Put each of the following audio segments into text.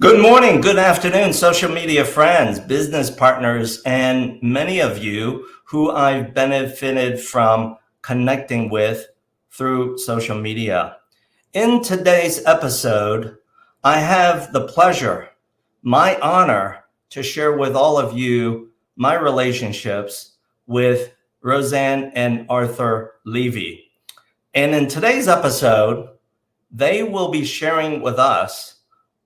Good morning, good afternoon, social media friends, business partners, and many of you who I've benefited from connecting with through social media. In today's episode, I have the pleasure, my honor, to share with all of you my relationships with Roseanne and Arthur Levy. And in today's episode, they will be sharing with us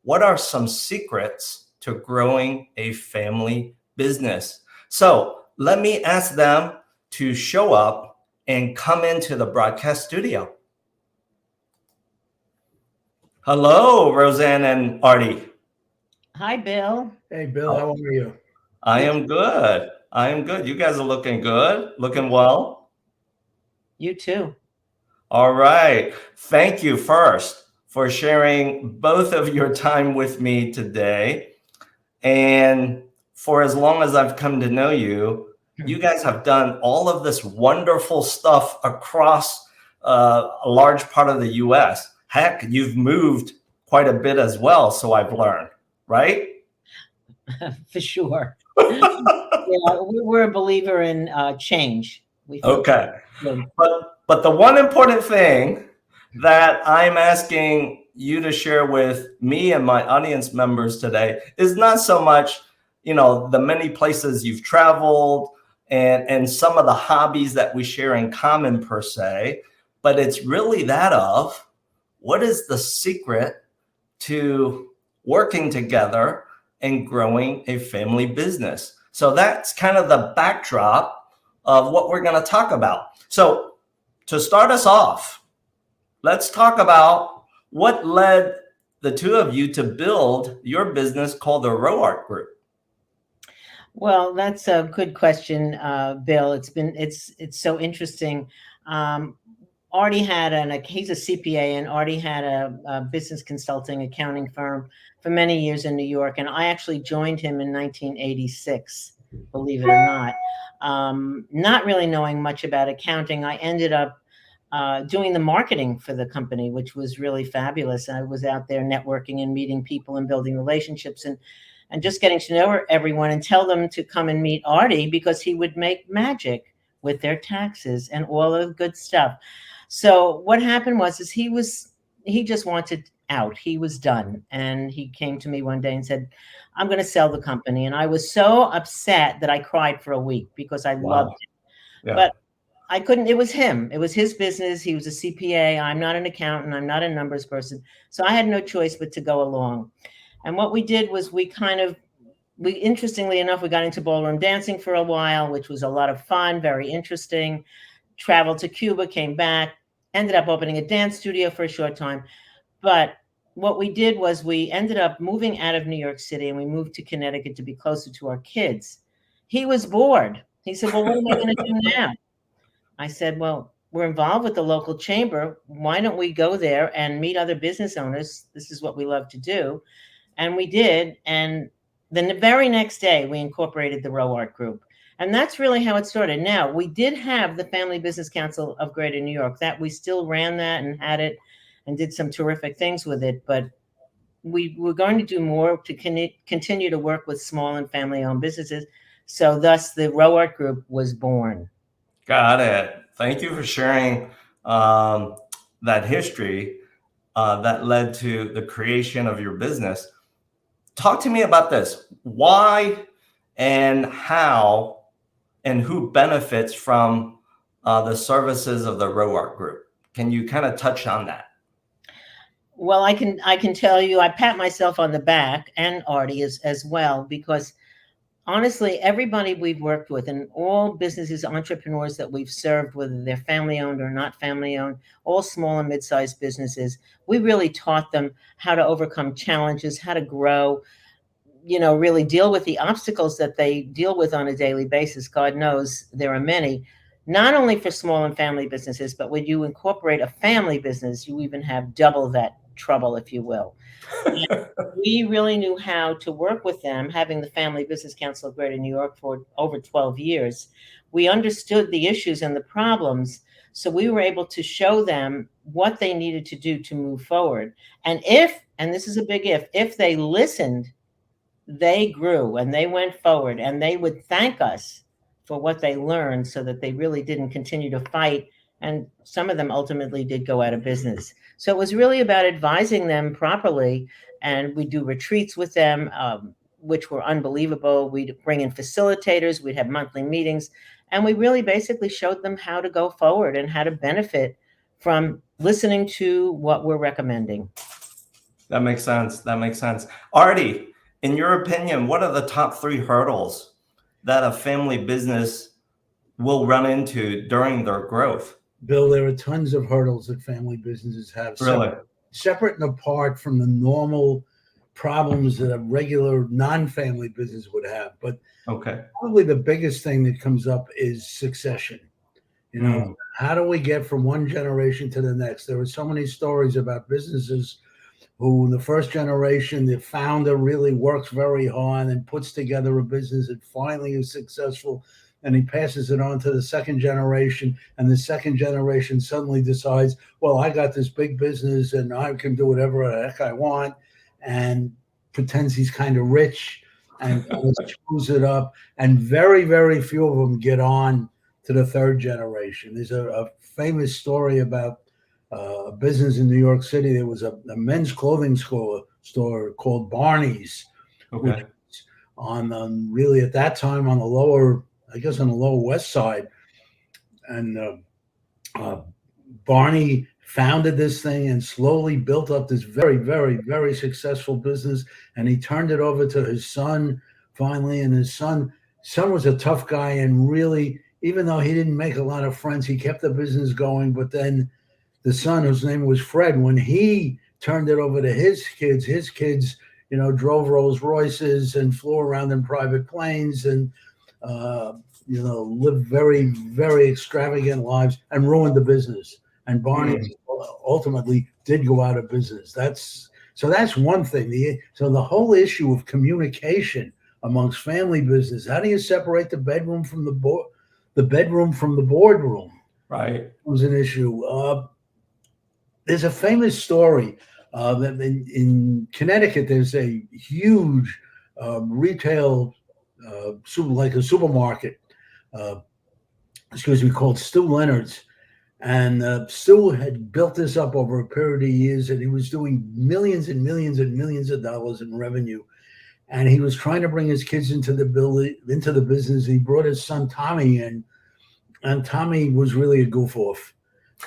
what are some secrets to growing a family business. So let me ask them to show up and come into the broadcast studio. Hello, Roseanne and Artie. Hi, Bill. Hey, Bill, how are you? I am good. I am good. You guys are looking good, looking well. You too. All right. Thank you first for sharing both of your time with me today. And for as long as I've come to know you, you guys have done all of this wonderful stuff across a large part of the US. Heck, you've moved quite a bit as well, so I've learned, right? For sure. Yeah, we're a believer in change. Okay. But the one important thing that I'm asking you to share with me and my audience members today is not so much, the many places you've traveled and some of the hobbies that we share in common per se, but it's really that of what is the secret to working together and growing a family business. So that's kind of the backdrop of what we're going to talk about. So to start us off, let's talk about what led the two of you to build your business called the Hart Group. Well, that's a good question, Bill. It's so interesting. Artie he's a CPA, and Artie had a business consulting accounting firm for many years in New York. And I actually joined him in 1986, believe it or not. Not really knowing much about accounting, I ended up doing the marketing for the company, which was really fabulous. I was out there networking and meeting people and building relationships and just getting to know everyone and tell them to come and meet Artie because he would make magic with their taxes and all the good stuff. So what happened was he just wanted out. He was done. And he came to me one day and said, I'm going to sell the company. And I was so upset that I cried for a week because I loved it. Yeah. But I couldn't, it was him. It was his business. He was a CPA. I'm not an accountant. I'm not a numbers person. So I had no choice but to go along. And what we did was interestingly enough, we got into ballroom dancing for a while, which was a lot of fun, very interesting. Traveled to Cuba, came back, ended up opening a dance studio for a short time. But what we did was we ended up moving out of New York City and we moved to Connecticut to be closer to our kids. He was bored. He said, well, what am I going to do now? I said, well, we're involved with the local chamber. Why don't we go there and meet other business owners? This is what we love to do. And we did. And then the very next day, we incorporated the Hart Group. And that's really how it started. Now, we did have the Family Business Council of Greater New York. That we still ran that and had it and did some terrific things with it. But we were going to do more to continue to work with small and family-owned businesses. So thus, the Hart Group was born. Got it. Thank you for sharing that history that led to the creation of your business. Talk to me about this. Why and how and who benefits from the services of the Hart Group? Can you kind of touch on that? Well, I can tell you, I pat myself on the back and Artie as well, because honestly, everybody we've worked with and all businesses, entrepreneurs that we've served, whether they're family owned or not family owned, all small and mid-sized businesses, we really taught them how to overcome challenges, how to grow, really deal with the obstacles that they deal with on a daily basis. God knows there are many, not only for small and family businesses, but when you incorporate a family business, you even have double that trouble, if you will. We really knew how to work with them, having the Family Business Council of Greater New York for over 12 years. We understood the issues and the problems, so we were able to show them what they needed to do to move forward. And if and this is a big if they listened, they grew and they went forward, and they would thank us for what they learned, so that they really didn't continue to fight. And some of them ultimately did go out of business. So it was really about advising them properly. And we do retreats with them, which were unbelievable. We'd bring in facilitators, we'd have monthly meetings, and we really basically showed them how to go forward and how to benefit from listening to what we're recommending. That makes sense. That makes sense. Artie, in your opinion, what are the top 3 hurdles that a family business will run into during their growth? Bill, there are tons of hurdles that family businesses have. Really? Separate and apart from the normal problems that a regular non-family business would have. But Okay. probably the biggest thing that comes up is succession. You know, how do we get from one generation to the next? There are so many stories about businesses who, in the first generation, the founder really works very hard and puts together a business that finally is successful, and he passes it on to the second generation, and the second generation suddenly decides, well, I got this big business and I can do whatever the heck I want, and pretends he's kind of rich and screws it up. And very, very few of them get on to the third generation. There's a famous story about a business in New York City. There was a men's clothing store called Barney's, Okay. which was on really at that time on the lower West Side. And Barney founded this thing and slowly built up this very, very, very successful business. And he turned it over to his son finally. And his son was a tough guy, and really, even though he didn't make a lot of friends, he kept the business going. But then the son, whose name was Fred, when he turned it over to his kids, drove Rolls Royces and flew around in private planes and, lived very, very extravagant lives and ruined the business. And Barney ultimately did go out of business. That's one thing. So the whole issue of communication amongst family business, how do you separate the bedroom from the boardroom? Right. Was an issue. There's a famous story that in Connecticut, there's a huge retail, like a supermarket, called Stu Leonard's. And Stu had built this up over a period of years, and he was doing millions and millions and millions of dollars in revenue. And he was trying to bring his kids into the business. He brought his son Tommy in, and Tommy was really a goof off.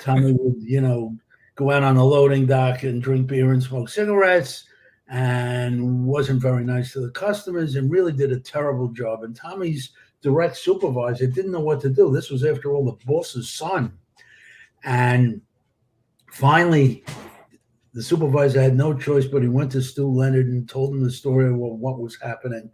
Tommy would, go out on the loading dock and drink beer and smoke cigarettes, and wasn't very nice to the customers, and really did a terrible job. And Tommy's direct supervisor didn't know what to do. This was, after all, the boss's son. And finally, the supervisor had no choice, but he went to Stu Leonard and told him the story of what was happening.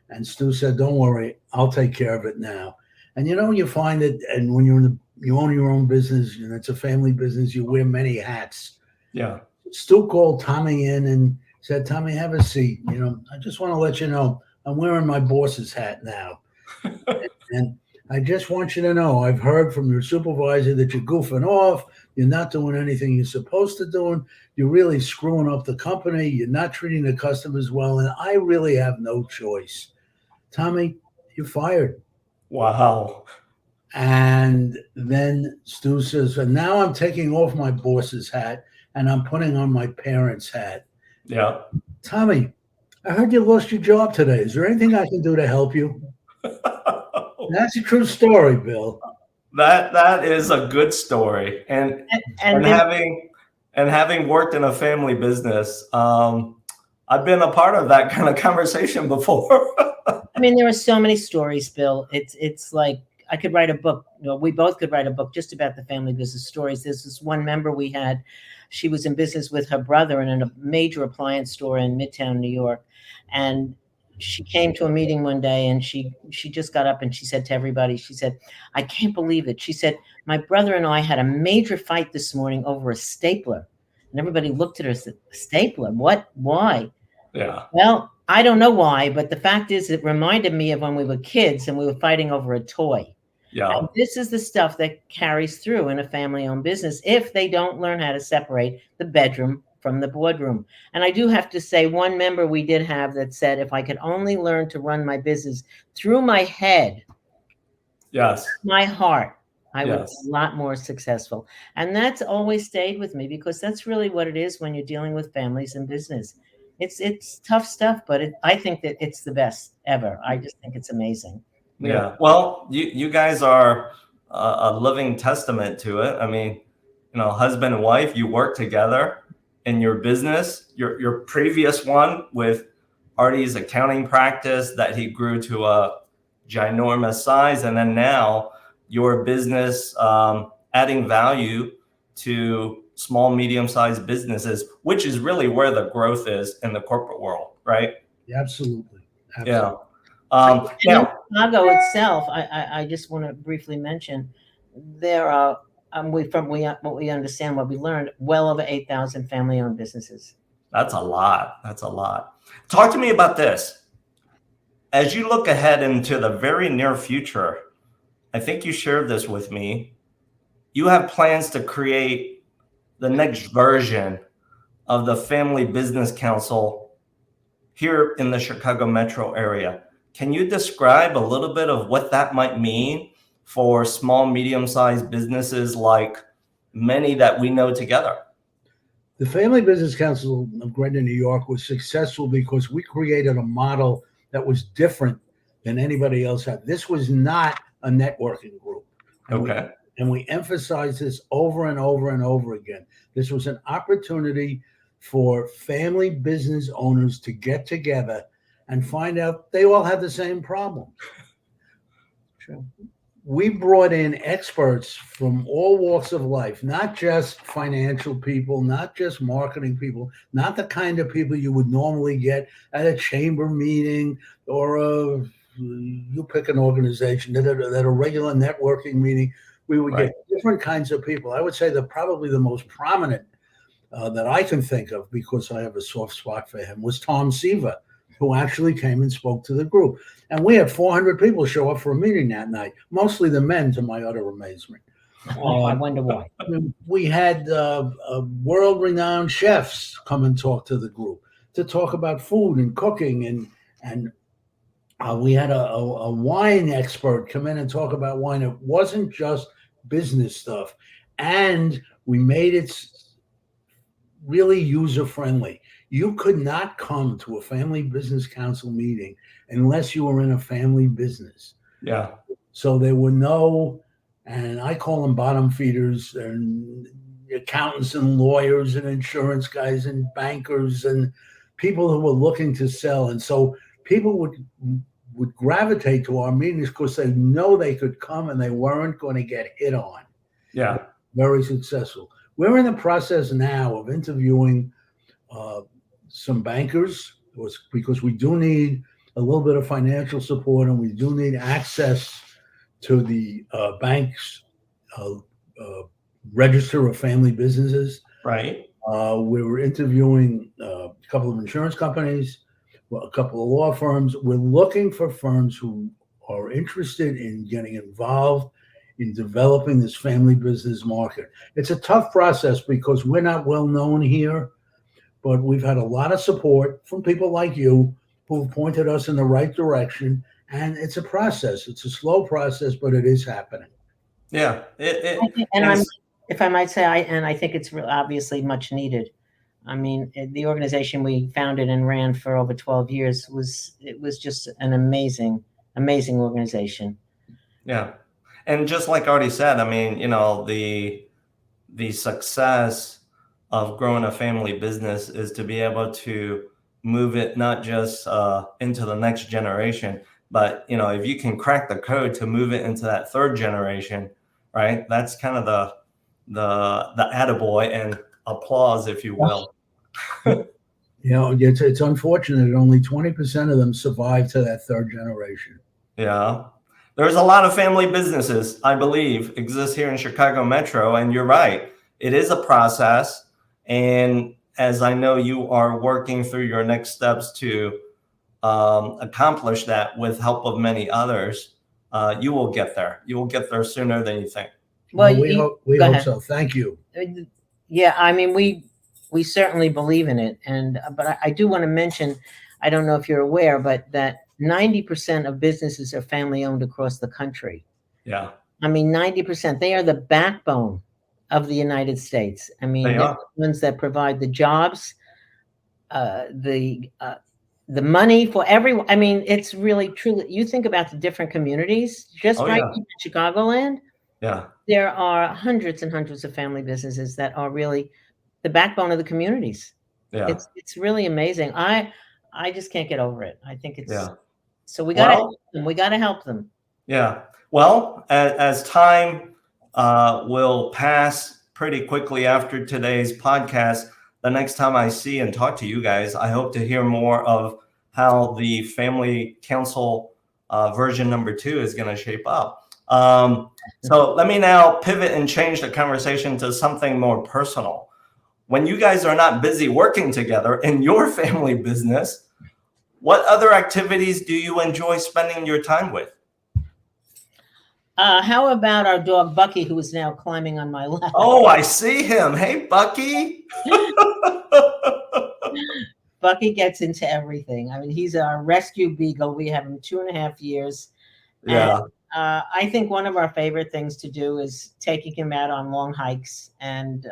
And Stu said, "Don't worry, I'll take care of it now." And you find that, and when you own your own business, and it's a family business, you wear many hats. Yeah. Stu called Tommy in and said, "Tommy, have a seat. I just want to let you know I'm wearing my boss's hat now. And I just want you to know, I've heard from your supervisor that you're goofing off. You're not doing anything you're supposed to do. You're really screwing up the company. You're not treating the customers well. And I really have no choice. Tommy, you're fired." Wow. And then Stu says, "And now I'm taking off my boss's hat and I'm putting on my parents' hat." Yeah. "Tommy, I heard you lost your job today. Is there anything I can do to help you?" That's a true story, Bill. That is a good story. And having worked in a family business, I've been a part of that kind of conversation before. I mean, there are so many stories, Bill. It's like I could write a book. We both could write a book just about the family business stories. There's this one member we had. She was in business with her brother in a major appliance store in Midtown New York, and she came to a meeting one day, and she just got up and she said to everybody, she said, "I can't believe it." She said, "My brother and I had a major fight this morning over a stapler." And everybody looked at her and said, "Stapler? What? Why?" Yeah. Well, I don't know why, but the fact is it reminded me of when we were kids and we were fighting over a toy. Yeah. And this is the stuff that carries through in a family-owned business if they don't learn how to separate the bedroom from the boardroom. And I do have to say, one member we did have that said, if I could only learn to run my business through my head, Yes. my heart, I would be Yes. a lot more successful. And that's always stayed with me, because that's really what it is when you're dealing with families and business. It's tough stuff, but I think that it's the best ever. I just think it's amazing. Really. Yeah. Well, you guys are a living testament to it. I mean, husband and wife, you work together in your business, your previous one with Artie's accounting practice that he grew to a ginormous size. And then now your business, adding value to small, medium-sized businesses, which is really where the growth is in the corporate world, right? Absolutely. Yeah. And in Now, Chicago itself, I just want to briefly mention, there are, what we understand, what we learned, well over 8,000 family-owned businesses. that's a lot. That's a lot. Talk to me about this. As you look ahead into the very near future, I think you shared this with me. You have plans to create the next version of the Family Business Council here in the Chicago metro area. Can you describe a little bit of what that might mean for small, medium-sized businesses like many that we know together? The Family Business Council of Greater New York was successful because we created a model that was different than anybody else had. This was not a networking group. And we emphasize this over and over and over again. This was an opportunity for family business owners to get together and find out they all have the same problem. True. We brought in experts from all walks of life, not just financial people, not just marketing people, not the kind of people you would normally get at a chamber meeting or you pick an organization, at a regular networking meeting. We would get different kinds of people. I would say that probably the most prominent that I can think of, because I have a soft spot for him, was Tom Seaver, who actually came and spoke to the group. And we had 400 people show up for a meeting that night, mostly the men, to my utter amazement. I wonder why. We had world-renowned chefs come and talk to the group to talk about food and cooking, and we had a wine expert come in and talk about wine. It wasn't just business stuff, and we made it really user-friendly. You could not come to a Family Business Council meeting unless you were in a family business. Yeah. So there were no, and I call them bottom feeders, and accountants and lawyers and insurance guys and bankers and people who were looking to sell. And so people would gravitate to our meetings because they know they could come and they weren't going to get hit on. Yeah. Very successful. We're in the process now of interviewing some bankers, because we do need a little bit of financial support, and we do need access to the bank's register of family businesses. Right. We were interviewing a couple of insurance companies, a couple of law firms. We're looking for firms who are interested in getting involved in developing this family business market. It's a tough process because we're not well known here, but we've had a lot of support from people like you who've pointed us in the right direction. And it's a process. It's a slow process, but it is happening. Yeah. If I might say, I think it's obviously much needed. I mean, the organization we founded and ran for over 12 years was just an amazing organization. Yeah. And just like Artie said, I mean, the success of growing a family business is to be able to move it not just into the next generation, but if you can crack the code to move it into that third generation, right? That's kind of the attaboy and applause, if you will. It's unfortunate that only 20% of them survive to that third generation. Yeah. There's a lot of family businesses, I believe, exist here in Chicago Metro, and you're right. It is a process. And as I know you are working through your next steps to accomplish that with help of many others, you will get there. You will get there sooner than you think. Well, we hope so. Thank you. Yeah, I mean, we certainly believe in it. And but I do want to mention, I don't know if you're aware, but that 90% of businesses are family owned across the country. Yeah, I mean, 90%. They are the backbone of the United States. I mean, they they're are. the ones that provide the jobs, uh, the uh, the money for everyone. I mean, it's really truly. You think about the different communities, just Oh right yeah, here in Chicagoland. yeah, There are hundreds and hundreds of family businesses that are really the backbone of the communities. yeah, It's really amazing. I just can't get over it. I think it's yeah. so we got to Well, help them. We got to help them. yeah. Well, as time will pass pretty quickly after today's podcast, the next time I see and talk to you guys, I hope to hear more of how the Family Council version number 2 is going to shape up. So let me now pivot and change the conversation to something more personal. When you guys are not busy working together in your family business, what other activities do you enjoy spending your time with? How about our dog Bucky, who is now climbing on my lap? Oh, I see him. Hey, Bucky. Bucky gets into everything. I mean, he's our rescue beagle. We have him 2.5 years. And Yeah, I think one of our favorite things to do is taking him out on long hikes and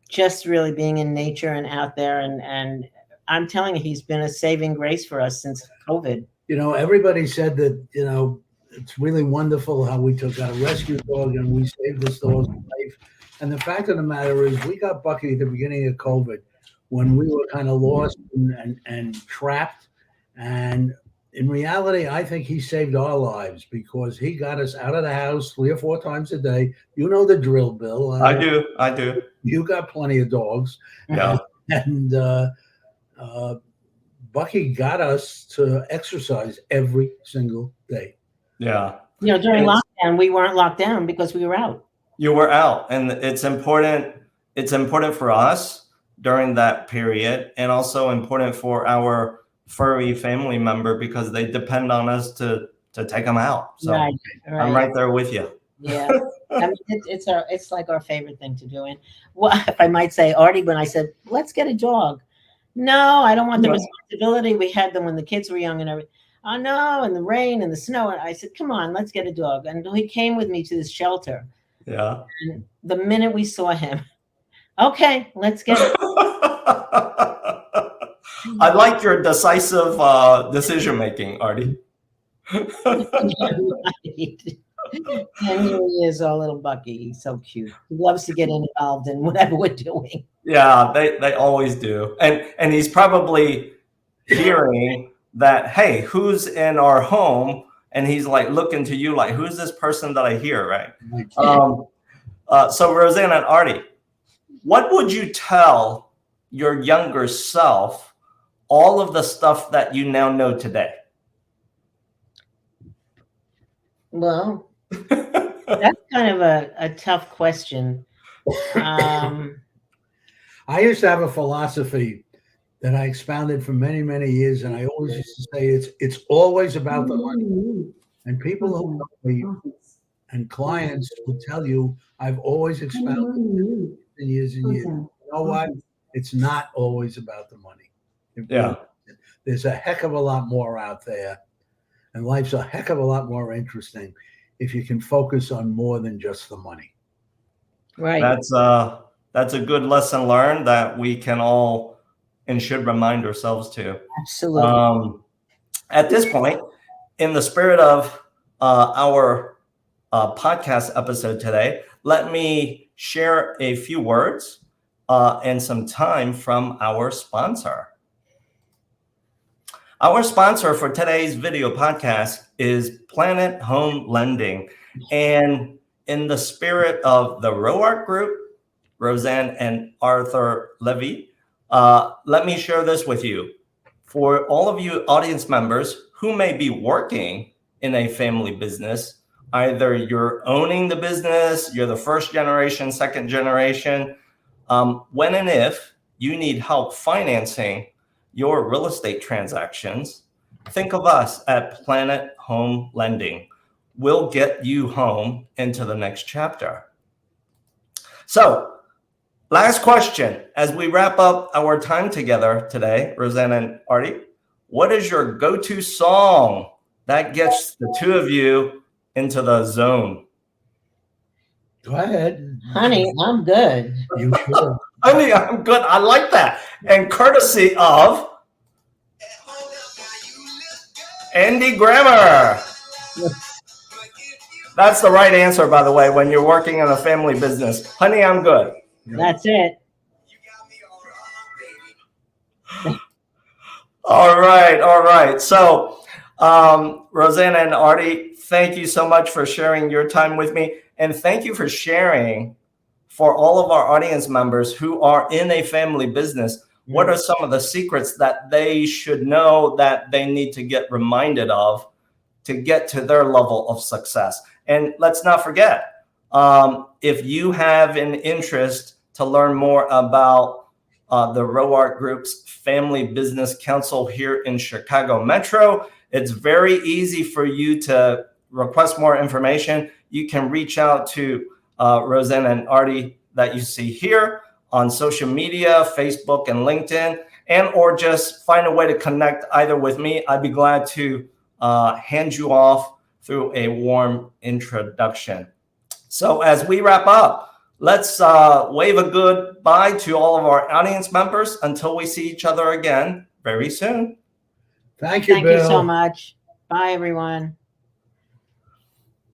just really being in nature and out there. And I'm telling you, he's been a saving grace for us since COVID. Everybody said that, it's really wonderful how we took out a rescue dog and we saved this dog's life. And the fact of the matter is, we got Bucky at the beginning of COVID when we were kind of lost and trapped. And in reality, I think he saved our lives because he got us out of the house 3 or 4 times a day. You know the drill, Bill. I do. I do. You got plenty of dogs. Yeah. And Bucky got us to exercise every single day. Yeah. During lockdown, we weren't locked down because we were out. You were out, and it's important. It's important for us during that period, and also important for our furry family member because they depend on us to take them out. So Right. I'm right there with you. Yeah. I mean, it's like our favorite thing to do. And if I might say, Artie, when I said, let's get a dog. No, I don't want the responsibility. We had them when the kids were young and everything. Oh no, and the rain and the snow. And I said, come on, let's get a dog. And he came with me to this shelter. Yeah. And the minute we saw him, okay, let's get it. I like your decisive decision making, Artie. Right. And here he is, our little Bucky. He's so cute. He loves to get involved in whatever we're doing. Yeah, they always do. And he's probably hearing that, hey, who's in our home? And he's like looking to you like, who's this person that I hear, right? So Roseanne and Artie, what would you tell your younger self all of the stuff that you now know today? Well, that's kind of a tough question. I used to have a philosophy that I expounded for many, many years, and I always used to say it's always about the money. And people who know me and clients will tell you I've always expounded in years and years. You know what? It's not always about the money. Yeah. There's a heck of a lot more out there, and life's a heck of a lot more interesting if you can focus on more than just the money. Right. That's a good lesson learned that we can all and should remind ourselves to. Absolutely. At this point, in the spirit of our podcast episode today, let me share a few words and some time from our sponsor. Our sponsor for today's video podcast is Planet Home Lending. And in the spirit of the Hart Group, Roseanne and Arthur Levy, let me share this with you. For all of you audience members who may be working in a family business, either you're owning the business, you're the first generation, second generation, when and if you need help financing your real estate transactions, think of us at Planet Home Lending. We'll get you home into the next chapter. So Last question. As we wrap up our time together today, Roseanne and Artie, what is your go-to song that gets the two of you into the zone? Go ahead. Honey, I'm good. You sure? Honey, I'm good. I like that. And courtesy of Andy Grammer. That's the right answer, by the way, when you're working in a family business. Honey, I'm good. That's it. All right. All right. So, Roseanne and Artie, thank you so much for sharing your time with me. And thank you for sharing for all of our audience members who are in a family business. What are some of the secrets that they should know that they need to get reminded of to get to their level of success? And let's not forget, if you have an interest to learn more about the Hart Group's Family Business Council here in Chicago Metro, it's very easy for you to request more information. You can reach out to Roseanne and Artie that you see here on social media, Facebook and LinkedIn, and or just find a way to connect either with me. I'd be glad to hand you off through a warm introduction. So as we wrap up, let's wave a goodbye to all of our audience members until we see each other again very soon. Thank you, Thank Bill. you so much. Bye, everyone.